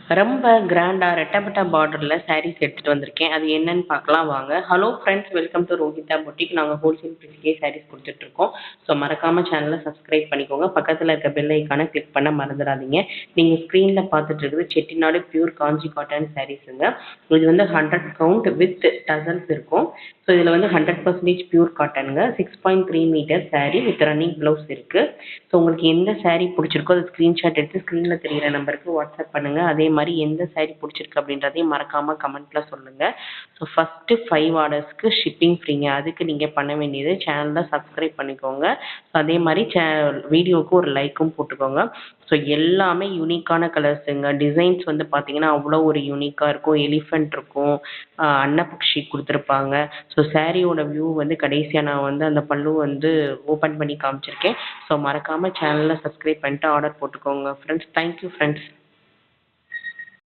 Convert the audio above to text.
ரொம்ப கிராண்டா ரெட்டப்பட்ட பார்டர்ல சாரீஸ் எடுத்துட்டு வந்திருக்கேன். அது என்னன்னு பார்க்கலாம் வாங்க. Hello friends, welcome to Rohitha boutique. நாங்க ஹோல்சேல் பிரைஸ்க்கே சாரீஸ் கொடுத்துட்டு இருக்கோம். ஸோ மறக்காம சேனலை சப்ஸ்கிரைப் பண்ணிக்கோங்க. பக்கத்துல இருக்க பெல் ஐக்கானை கிளிக் பண்ண மறந்துடாதீங்க. நீங்க ஸ்க்ரீன்ல பார்த்துட்டு இருக்குது செட்டிநாடு பியூர் காஞ்சி காட்டன் சாரீஸுங்க. இது வந்து 100 கவுண்ட் வித் டசல்ஸ் இருக்கும். ஸோ இதில் வந்து 100% பியூர் காட்டனுங்க. 6.3 metre saree with running blouse இருக்கு. ஸோ உங்களுக்கு எந்த saree பிடிச்சிருக்கோ அதை ஸ்க்ரீன்ஷாட் எடுத்து ஸ்க்ரீனில் தெரிகிற நம்பருக்கு வாட்ஸ்அப் பண்ணுங்க. அதே மாதிரி எந்த saree பிடிச்சிருக்கு அப்படின்றதையும் மறக்காம கமெண்ட்ல சொல்லுங்க. ஸோ ஃபர்ஸ்ட் 5 ஆர்டர்ஸ்க்கு ஷிப்பிங் ஃப்ரீங்க. அதுக்கு நீங்க பண்ண வேண்டியது சேனலை சப்ஸ்கிரைப் பண்ணிக்கோங்க. ஸோ அதே மாதிரி வீடியோவுக்கு ஒரு லைக்கும் போட்டுக்கோங்க. ஸோ எல்லாமே யூனிக்கான கலர்ஸுங்க. டிசைன்ஸ் வந்து பார்த்தீங்கன்னா அவ்வளோ ஒரு யூனிக்காக இருக்கும். எலிஃபெண்ட் இருக்கும், அன்னப்பக்ஷி கொடுத்துருப்பாங்க. ஸோ சாரியோட வியூ வந்து கடைசியாக நான் வந்து அந்த பல்லு வந்து ஓப்பன் பண்ணி காமிச்சிருக்கேன். ஸோ மறக்காமல் சேனலை சப்ஸ்கிரைப் பண்ணிட்டு ஆர்டர் போட்டுக்கோங்க ஃப்ரெண்ட்ஸ். Thank you friends.